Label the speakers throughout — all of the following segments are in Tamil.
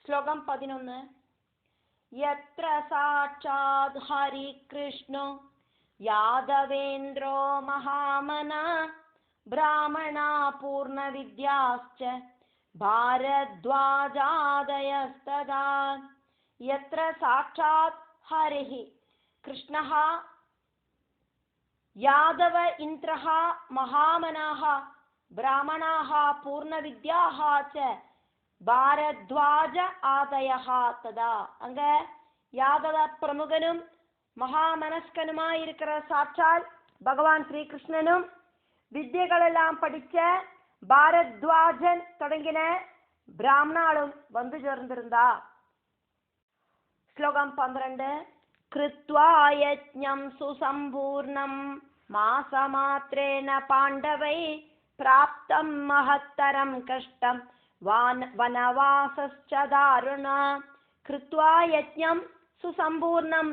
Speaker 1: ശ്ലോകം 11. യത്ര സാക്ഷാത് ഹരികൃഷ്ണോ യാദവേന്ദ്രോ മഹാമന ബ്രാഹ്മണാ പൂർണ്ണവിദ്യാശ്ച ഭാരദ്വാജാദയസ്തദാ. യത്ര സാക്ഷാത് ഹരിഃ കൃഷ്ണഃ യാദവ ഇന്ദ്രഃ മഹാമനാഃ ബ്രാഹ്മണാഃ പൂർണ്ണവിദ്യാഃ ച ഭാരദ്വാജ ആദയഃ തദാ. அங்க யாதவ பிரமுகனும் மகாமனஸ்கனுமாயிருக்கிற சாட்சால் பகவான் ஸ்ரீகிருஷ்ணனும் வித்யகளெல்லாம் படிச்ச பாரத்வாஜன் தொடங்கின பிராமணாலும் வந்து சேர்ந்திருந்தா. ஸ்லோகம் 12. கிருத்வா யஜ்ஞம் சுசம்பூர்ணம் மாசமாத்ரேன பாண்டவை பிராப்தம் மகத்தரம் கஷ்டம் வனவாசஸ்ச தாருண. கிருத்வா யஜ்ஞம் சுசம்பூர்ணம்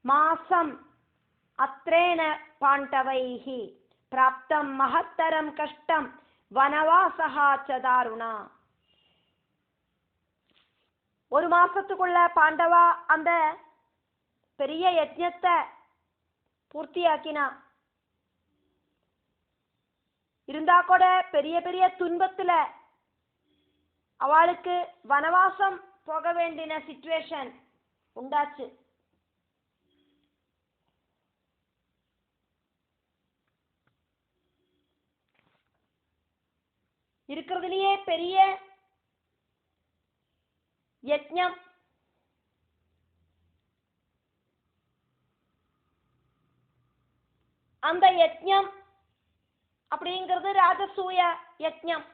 Speaker 1: மாசம் அத்ரேன பாண்டவைः பிராப்தம் மகத்தரம் கஷ்டம் வனவாசஹ ச தாருணா. ஒரு மாசத்துக்குள்ள பாண்டவா அந்த பெரிய யஜ்ஞத்தை பூர்த்தியாக்கினா. இருந்தா கூட பெரிய பெரிய துன்பத்துல அவளுக்கு வனவாசம் போக வேண்டிய சிச்சுவேஷன் உண்டாச்சு. இருக்கிறதுலயே பெரிய யஜ்ஞம் அந்த யஜ்ஞம் அப்படிங்கிறது ராஜசூய யஜ்ஞம்.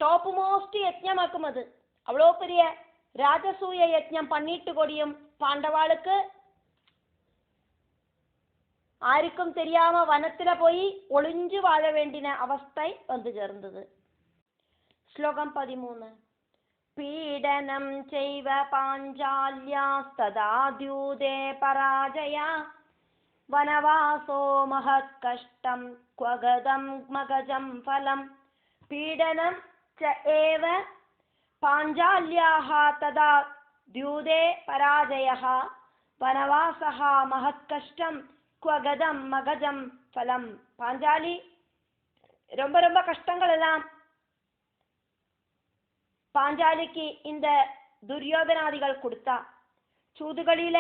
Speaker 1: டாப் மோஸ்ட் யஜ்ஞமாக்கும் அது. அவ்வளோ பெரிய ராஜசூய யஜ்ஞம் பண்ணிட்டு கூடியும் பாண்டவாளுக்கு ஆருக்கும் தெரியாம வனத்துல போய் ஒளிஞ்சு வாழ வேண்டின அவஸ்தை வந்து சேர்ந்தது. ஸ்லோகம் 13. பீடனம் செய்வ பாஞ்சால்யாஸ்ததா த்யூதே பராஜயா வனவாசோ மகத் கஷ்டம் க்வகதம் மகஜம் ஃபலம். பீடனம் ச ஏவ பாஞ்சால்யாஹ ததா த்யூதே பராஜயः வனவாசஹ மகத் கஷ்டம் க்வகதம் மகஜம் ஃபலம். பாஞ்சாலி ரொம்ப ரொம்ப கஷ்டங்கள் எல்லாம் பாஞ்சாலிக்கு இந்த துரியோதனாதிகள் கொடுத்தா. சூதுகளில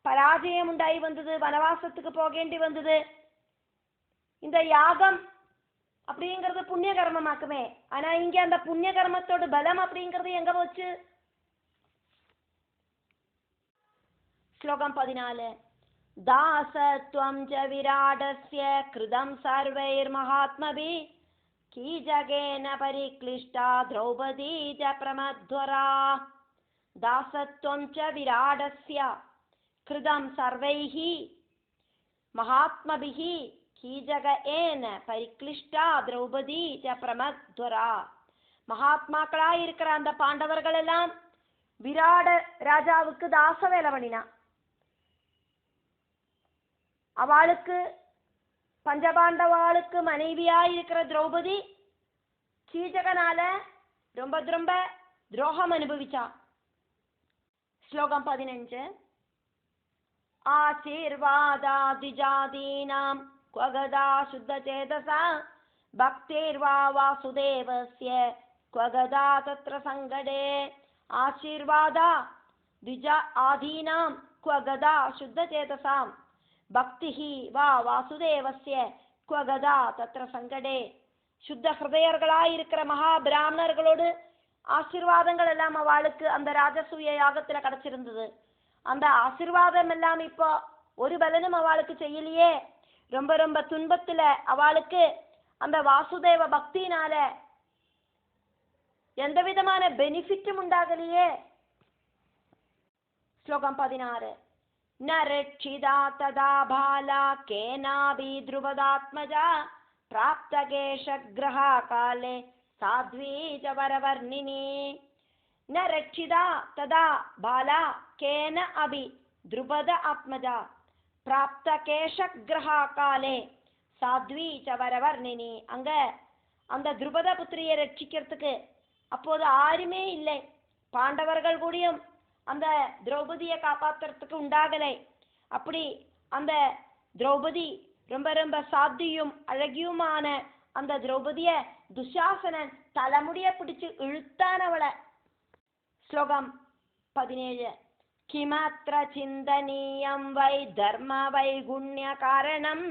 Speaker 1: பராஜயம் உண்டாகி வந்தது, வனவாசத்துக்கு போகேண்டி வந்தது. இந்த யாகம் அப்படிங்கிறது புண்ணிய கர்மமாக்குமே. ஆனா இங்க அந்த புண்ணிய கர்மத்தோட பலம் அப்படிங்கிறது எங்க போச்சு? ஸ்லோகம் 14. தாசத்வம் ச விராடஸ்ய கிருதம் சர்வைர் மகாத்மபி கீஜகேன பரிக்ளிஷ்டா திரௌபதி ச பிரமத்வரா. தாசத்வம் ச விராடஸ்ய கிருதம் சர்வைஹ மகாத்மபிஹி கீஜகேன பரிக்ளிஷ்டா திரௌபதி ச பிரமத்வரா. மகாத்மாக்களாய் இருக்கிற அந்த பாண்டவர்கள் எல்லாம் விராட ராஜாவுக்கு தாச வேலை பண்ணினா. அவளுக்கு பஞ்சபாண்டவாளுக்கு மனைவியாய் இருக்கிற திரௌபதி கீஜகனால ரொம்ப ரொம்ப துரோகம் அனுபவிச்சா. ஸ்லோகம் 15. ஆசீர்வாதாதிஜாதீனாம் க்வகதா சுத்தசேதசா பக்திர்வா வாசுதேவஸ்ய க்வகதா தத்ர சங்கடே. ஆசீர்வாதா திஜா ஆதீனாம் க்வகதா சுத்தசேதசாம் பக்திஹி வா வாசுதேவஸ்ய க்வகதா தத்ர சங்கடே. சுத்த ஹிருதயர்களாயிருக்கிற மகா பிராமணர்களோடு ஆசீர்வாதங்கள் எல்லாம் அவளுக்கு அந்த ராஜசூய யாகத்துல கிடைச்சிருந்தது. அந்த ஆசீர்வாதம் எல்லாம் இப்போ ஒரு பலனும் அவளுக்கு செய்யலையே. ரொம்ப ரொம்ப துன்பத்துல அவளுக்கு அந்த வாசுதேவ பக்தினால எந்த விதமான பெனிஃபிட்டும் உண்டாகலையே. ஸ்லோகம் 16. ந ரட்சிதா ததா பாலா கேனாபி த்ருபதாத்மஜா பிராப்தகேஷக்ரஹ காலே சாத்வி ச வரவர்ணினி. ந ரட்சிதா ததா பாலா கேன அபி த்ருபத ஆத்மஜா பிராப்தகேஷக்ரஹ காலே சாத்வி ச வரவர்ணினி. அங்க அந்த த்ருபத புத்திரியை ரட்சிக்கிறதுக்கு அப்போது யாருமே இல்லை. பாண்டவர்கள் கூடயும் அந்த திரௌபதியை காப்பாத்துறதுக்கு உண்டாகலை. அப்படி அந்த திரௌபதி ரொம்ப ரொம்ப சாத்தியும் அழகியுமான அந்த திரௌபதிய துஷாசனன் தலைமுடிய பிடிச்சு இழுத்தான் அவளை. ஸ்லோகம் 17. கிமத்ர சிந்தனீயம் வை தர்ம வைகுண்ய காரணம்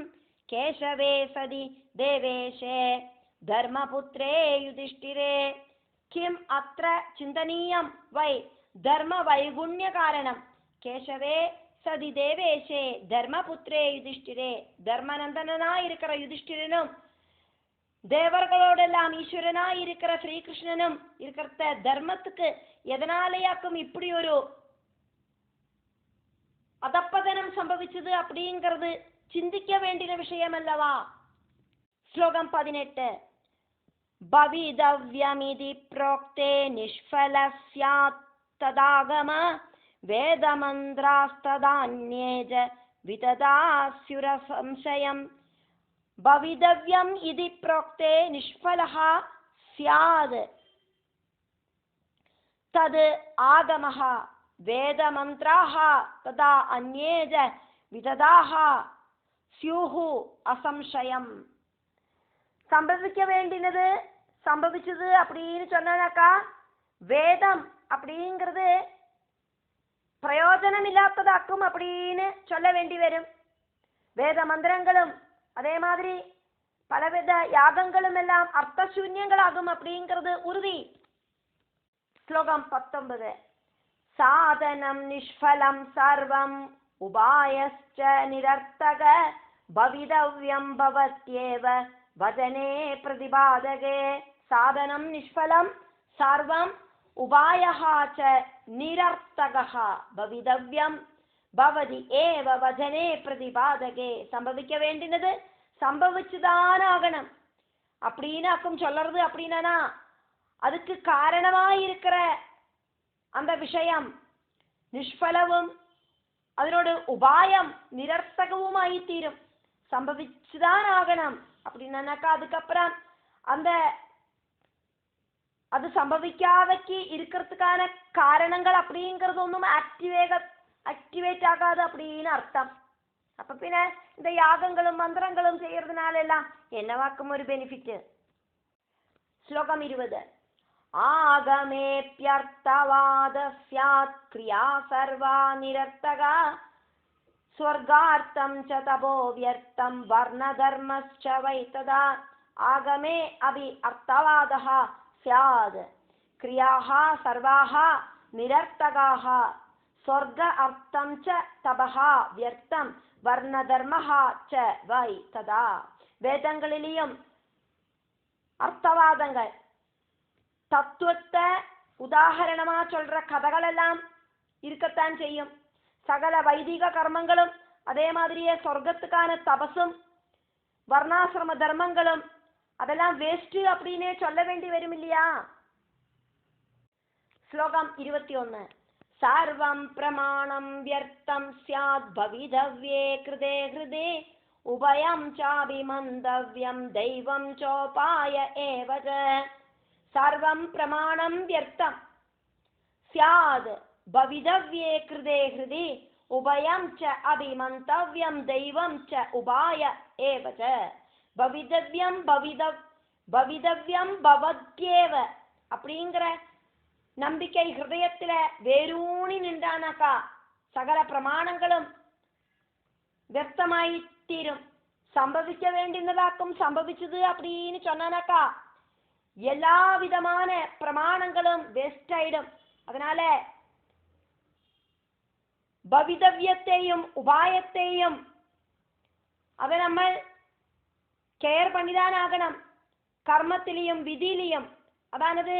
Speaker 1: கேசவே சதி தேவேஷே தர்மபுத்ரே யுதிஷ்டிரே. கிம் அத்ர சிந்தனீயம் வை தர்ம வைகுண்ய காரணம் கேசவே சதி தேவேஷே தர்மபுத்ரே யுதிஷ்டிரே. தர்மநந்தனாய் இருக்கிற யுதிஷ்டிரனும் தேவர்களோடெல்லாம் ஈஸ்வரனாய் இருக்கிற ஸ்ரீகிருஷ்ணனும் இருக்கிற தர்மத்துக்கு எதனாலேயாக்கும் இப்படி ஒரு அதப்பதனம் சம்பவிச்சது அப்படிங்கிறது சிந்திக்க வேண்டிய விஷயம் அல்லவா. ஸ்லோகம் 18. பவிதவ்யமிதி ப்ரோக்தே நிஷ்ஃபல ஸ்யாத் ததாகம வேதமந்திராஸ்ததான்யேஜ விததாஸ்யுர சம்சயம். பவிதவ்யம் இதி ப்ரோக்தே நிஷ்ஃபலஹ ஸ்யாத் தத் ஆகமஹ வேதமந்திராஹ ததா அன்யேஜ விததாஹ ஸ்யூஹு அசம்சயம். சம்பவிக்க வேண்டினது சம்பவிச்சது அப்படின்னு சொன்னாக்கா வேதம் அப்படிங்கிறது பிரயோஜனம் இல்லாததாக்கும் அப்படின்னு சொல்ல வேண்டி வரும். வேத மந்திரங்களும் அதே மாதிரி பலவித யாகங்களும் எல்லாம் அர்த்தசூன்யங்களாகும் அப்படிங்கிறது உறுதி. ஸ்லோகம் 19. சாதனம் நிஷ்ஃபலம் சர்வம் உபாயஸ்ச நிரர்த்தக பவிதவ்யம் பவத்யேவ வதனே பிரதிபாதகே. சாதனம் நிஷ்ஃபலம் சர்வம் உபாயஹ ச நிரர்த்தகஹ பவிதவ்யம் பவதி ஏவ வதனே பிரதிபாதகே. சம்பவிக்க வேண்டினது சம்பவிச்சுதான் ஆகணும் அப்படின்னாக்கும் சொல்றது. அப்படின்னா அதுக்கு காரணமாயிருக்கிற அந்த விஷயம் நிஷ்பலவும் அதனோட உபாயம் நிரர்த்தகவுமாயி தீரும். சம்பவிச்சுதான் ஆகணும் அப்படின்னாக்கா அதுக்கப்புறம் அந்த அது சம்பவிக்காதக்கு இருக்கிறதுக்கான காரணங்கள் அப்படிங்கிறது ஒன்றும் ஆக்டிவேட் ஆகாது அப்படின்னு அர்த்தம். அப்ப பின்ன இந்த யாகங்களும் மந்திரங்களும் செய்யறதுனால எல்லாம் என்னவாக்கும் ஒரு பெனிஃபிட். ஸ்லோகம் 20. ஆகமேப்யர்த்தவாத ஸ்யாத் க்ரியா சர்வா நிரர்த்தகா ஸ்வர்கார்த்தம் ச தபோ வியர்த்தம் வர்ணதர்மஸ்ச வை ததா. ஆகமே அபி அர்த்தவாதः ஸ்யாத் க்ரியாः சர்வாः நிரர்த்தகாः ஸ்வர்க அர்த்தம் ச தபः வியர்த்தம் வர்ணதர்மः ச வை ததா. வேதங்களிலேயும் அர்த்தவாதங்கள் தத்துவத்தை உதாரணமா சொல்ற கதைகள் எல்லாம் இருக்கத்தான் செய்யும். சகல வைதிக கர்மங்களும் அதே மாதிரியே சொர்க்கத்துக்கான தபசும் வர்ணாசிரம தர்மங்களும் அதெல்லாம் வேஸ்ட் அப்படின்னே சொல்ல வேண்டி வரும் இல்லையா. ஸ்லோகம் 21. சர்வம் பிரமாணம் வியர்த்தம் ஸ்யாத் பவிதவ்யே கிருதே ஹிருதே உபயம் சாபிமந்தவ்யம் தெய்வம் சோபாய ஏவ. சர்வம் பிரமாணம் வியர்த்தம் ஸ்யாத் பவிதவ்யே கிருதே ஹிருதி உபயம் ச அபிமந்தவ்யம் தெய்வம் ச உபாய ஏவ. பவிதவ்யம் பவிதவ்யம் பவத்யேவ அப்படிங்கிற நம்பிக்கை ஹிருதயத்துல வேரூணி நின்றானாக்கா சகல பிரமாணங்களும் வியர்த்தமாயி தீரும். சம்பவிக்க வேண்டியதாக்கும் சம்பவிச்சது அப்படின்னு சொன்னானாக்கா எல்லா விதமான பிரமாணங்களும் வேஸ்ட் ஆயிடும். அதனால பவிதவ்யத்தையும் உபாயத்தையும் அதை நம்ம கேர் பண்ணிதான் ஆகணும். கர்மத்திலையும் விதியிலையும் அதானது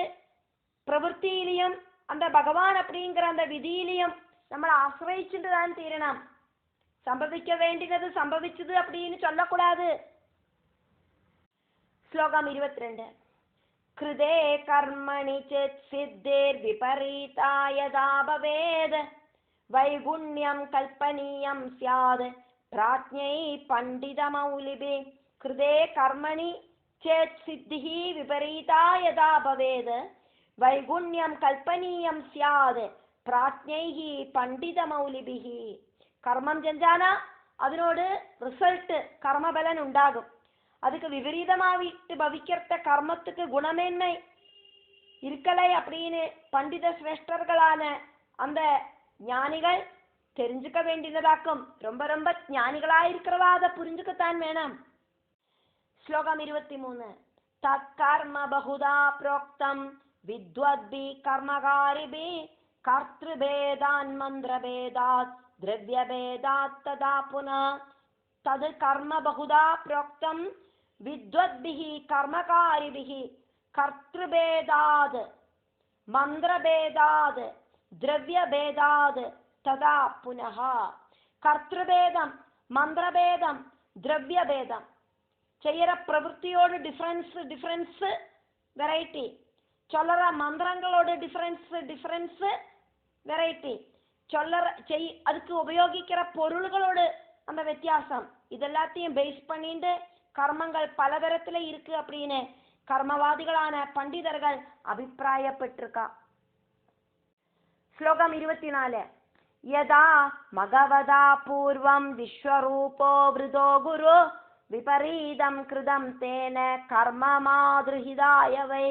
Speaker 1: பிரவൃத்தியிலையும் அந்த பகவான் அப்படிங்கிற அந்த விதியிலையும் நம்மளை ஆசிரியிச்சுட்டு தான் தீரணும். சம்பவிக்க வேண்டியது சம்பவிச்சது அப்படின்னு சொல்லக்கூடாது. ஸ்லோகம் 22. கிருதே கர்மணி சேத் சித்தேர் விபரீதா யதா பவேத் வைகுண்யம் கல்பனீயம் ஸ்யாத் பிராஜ்ஞை பண்டித மௌலிபி. கிருதே கர்மணி சேத் சித்திஹி விபரீதா யதா பவேத் വൈഗുണ്യം കൽപ്പനീയം സ്യാത് പ്രാജ്ഞൈഹി പണ്ഡിതമൗലിഭിഹി. കർമ്മം ചെഞ്ചാന അതിനോട് റിസൾട്ട് കർമ്മബലൻ ഉണ്ടാകും. அதுக்கு விபரீதமாவிட்டு பவிக்கிறத கர்மத்துக்கு குணமேன்மை இருக்கலை அப்படின்னு பண்டித சிரேஷ்டர்களான அந்த ஞானிகள் தெரிஞ்சுக்க வேண்டியதாக்கும். ரொம்ப ரொம்ப ஞானிகளாயிருக்கிறவா அதை புரிஞ்சுக்கத்தான் வேணும். ஸ்லோகம் 23. தற்கர்ம பகுதா புரோக்தம் வித்வத்பி கர்மகாரிபி கர்த்ருபேதான் மந்திரபேதாத் திரவ்யபேதாத் ததா புனா. தது கர்ம பகுதா புரோக்தம் வித்வத்பிஹி கர்மகாரிபிஹி கர்த்ருபேதாத் மந்திரபேதாத் திரவ்யபேதாத் ததா புனः. கர்த்ருபேதம், மந்திரபேதம், திரவ்யபேதம் செய்யற பிரவൃത്തിയോട് டிஃபரன்ஸ் வெரைட்டி, சொல்லற மந்திரங்களோட டிஃபரன்ஸ் வெரைட்டி, அதுக்கு உபயோகிக்கிற பொருள்களோடு அந்த வித்தியாசம், இதெல்லாத்தையும் பேஸ் பண்ணிட்டு கர்மங்கள் பலதரத்துல இருக்கு அப்படின்னு கர்மவாதிகளான பண்டிதர்கள் அபிப்பிராயப்பட்டிருக்கா. ஸ்லோகம் 24. யதா மகவதா பூர்வம் விஸ்வரூபோ விருதோ குரு விபரீதம் கிருதம் தேன கர்ம மாதிருஹிதாய வை.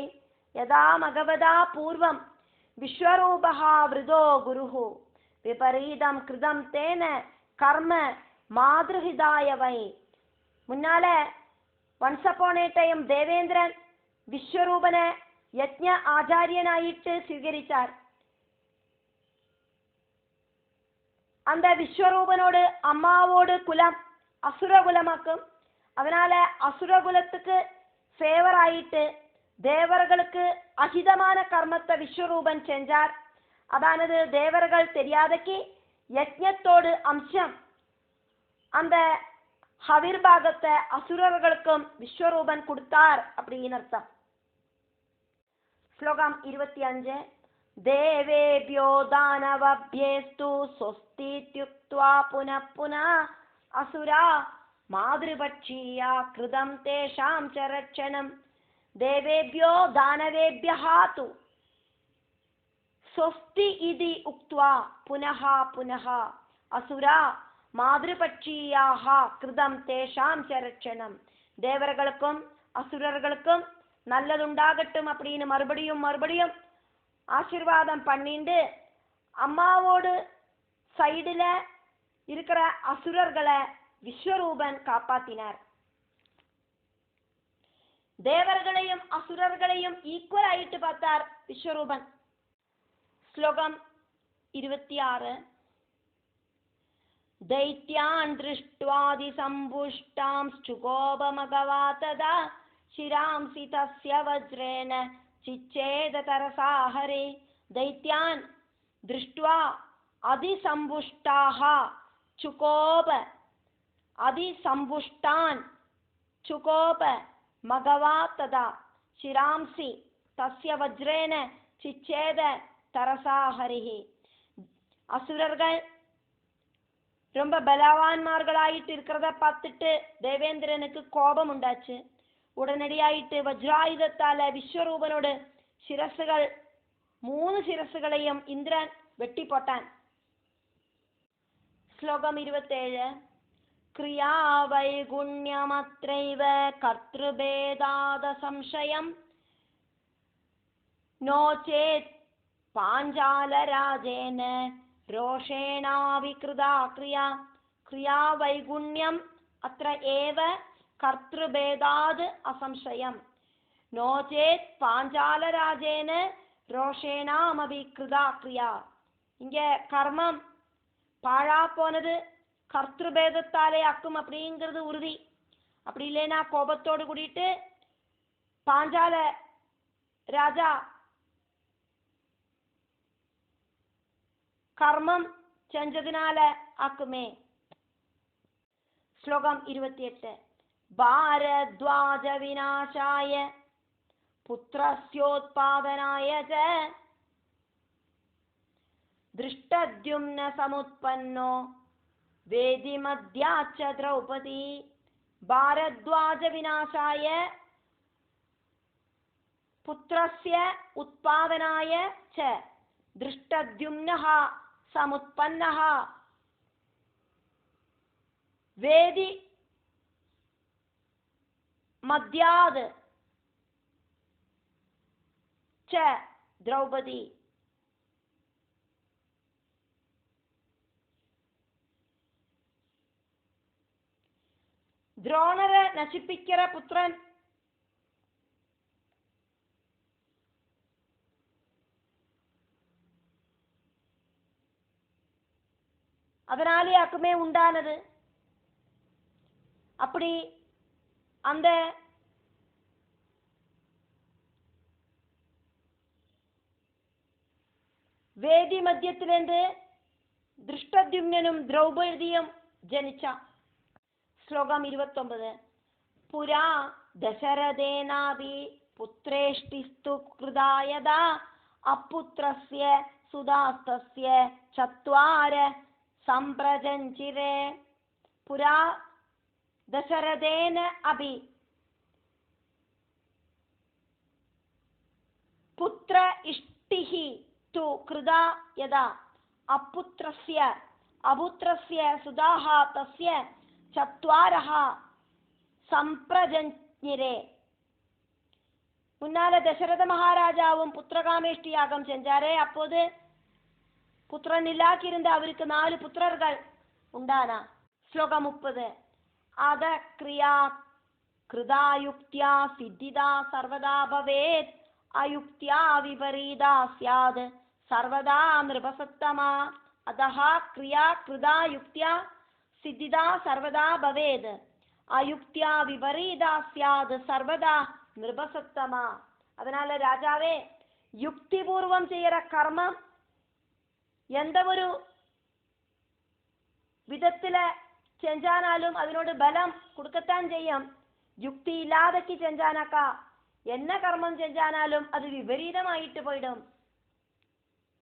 Speaker 1: யதா மகவதா பூர்வம் விஸ்வரூபஹா விருதோ குருஹு விபரீதம் கிருதம் தேன கர்ம மாதிருஹிதாய வை. முன்னால once upon a time Devendran விஸ்வரூபனை யஜ்ஞ ஆச்சாரியனாயிட்டு സ്വീകരിച്ചാர். அந்த விஸ்வரூபனோடு அம்மாவோடு குலம் அசுரகுலமாக்கும். அதனால அசுரகுலத்துக்கு ஃபேவர் ஆயிட்டு தேவர்களுக்கு அஹிதமான கர்மத்தை விஸ்வரூபன் செஞ்சார். அதானது தேவர்கள் தெரியாதக்கு யஜ்ஞத்தோடு அம்சம் அந்த ஹவிர்பாகத்தை அசுரர்களுக்கும் விஸ்வரூபன் கொடுத்தார் அப்படின்னு அர்த்தம். ஸ்லோகம் 25. தேவேபியோ தானவப்யேஸ்து ஸ்வஸ்தித்யுக்த்வா புனః புனः அசுரா மாதிருபட்சீயா கிருதம் தேஷாம் ச ரட்சணம். தேவேபியோ தானவேபியः து ஸ்வஸ்தி இதி உக்த்வா புனः புனः அசுரா மாதிருபட்சீயாக கிருதம் தேஷாம் ச ரட்சணம். தேவர்களுக்கும் அசுரர்களுக்கும் நல்லதுண்டாகட்டும் அப்படின்னு மறுபடியும் ஆசீர்வாதம் பண்ணிண்டு அம்மாவோடு சைடுல இருக்கிற அசுரர்களை விஸ்வரூபன் காப்பாத்தினார். தேவர்களையும் அசுரர்களையும் ஈக்குவல் ஆயிட்டு பார்த்தார் விஸ்வரூபன். ஸ்லோகம் 26. दैत्यान् दृष्ट्वादि सम्पुष्टां चुकोप मघवा तदा शिरांसि तस्य वज्रेण चिच्छेद तरसा हरे. दैत्यान् दृष्ट्वा अधिसम्पुष्टाः चुकोप अधिसम्पुष्टान् चुकोप मघवा तदा शिरांसि तस्य वज्रेण चिच्छेद तरसा हरे. அசுரர்கள் ரொம்ப பலவான்மார்களாயிட்டு இருக்கிறத பார்த்துட்டு தேவேந்திரனுக்கு கோபம் உண்டாச்சு. உடனடியாயிட்டு வஜ்ராயுதத்தால விஸ்வரூபனோட சிரசுகள் 3 சிரசுகளையும் இந்திரன் வெட்டி போட்டான். ஸ்லோகம் 27. கிரியா வைகுண்யமத்ரைவ கர்த்ருபேதாத சம்சயம் நோ சேத் பாஞ்சாலராஜேன ரோஷேணாவிக்ருதா கிரியா. கிரியா வைகுண்யம் அத்ர ஏவ கர்த்ருபேதாத் அசம்சயம் நோ சேத் பாஞ்சாலராஜேன ரோஷேணாமவிக்ருதா கிரியா. இங்க கர்மம் பாழா போனது கர்த்ருபேதத்தாலே ஆக்கும் அப்படிங்கிறது உறுதி. அப்படி இல்லைன்னா கோபத்தோடு கூடிட்டு பாஞ்சால ராஜா கர்மம் செஞ்சதுனால ஆக்குமே. ஸ்லோகம் 28. பாரத்வாஜ விநாசாய புத்ரஸ்யோத்பாதனாய ச திருஷ்டத்யும்ன சமுத்பன்னோ வேதி மத்யாச்ச திரௌபதி. பாரத்வாஜ விநாசாய പുത്രസ്യ ഉത്പാദനായ ച ദൃഷ്ടദ്യുമ്നഃ സമുത്പന്നഃ വേദി മദ്യാത് ച ദ്രൗപദി. ദ്രോണരെ നശിപ്പിக்கிற പുത്രൻ அதனாலேயாக்குமே உண்டானது. அப்படி அந்த വേദി മധ്യത്തിലെന്ത് ദൃഷ്ടദ്യുമ്നും ദ്രൗപദിയും ജനിച്ച. ശ്ലോകം 29. പുരാ ദശരഥേനാപി പുത്രേഷ്ടിസ്തു കൃതായതാ അപുത്രസ്യ സുതാസ്തസ്യ ചത്വാര സംപ്രജഞ്ചിരേ. പുരാ ദശരഥേന അപി പുത്ര ഇഷ്ടിഃ തു കൃതാ യഥാ അപുത്രസ്യ അപുത്രസ്യ സുതാഃ തസ്യ ചത്വാരഃ സംപ്രജഞ്ജിരേ. മുന്നാലെ ദശരഥ മഹാരാജാവും പുത്രകാമേഷ്ടി യാഗം செஞ்சாரே. அப்போது புத்திரன் இல்லாக்கிருந்த அவருக்கு 4 புத்திரர்கள் உண்டானா. ஸ்லோகம் 30. அத கிரியா கிருதாயுக்தியா சித்திதா சர்வதா பவேத் அயுக்தியா விபரீதா ஸ்யாத் சர்வதா நிருபசத்தமா. அதஹ கிரியா கிருதாயுக்தியா സിദ്ധിദാ സർവദാ ഭവേത് അയുക്ത്യാ വിപരീതാ സ്യാത് സർവദാ നൃപസത്തമാ. அதனால രാജാവേ യുക്തിപൂർവം ചെയ്യற കർമ്മം എന്ത ഒരു വിധത്തില് ചെഞ്ചാനാലും അതിനോട് ബലം കൊടുക്കത്താൻ ചെയ്യും. യുക്തി ഇല്ലാതെക്ക് ചെഞ്ചാനക്ക എന്ന കർമ്മം ചെഞ്ചാനാലും അത് വിപരീതമായിട്ട് പോയിടും.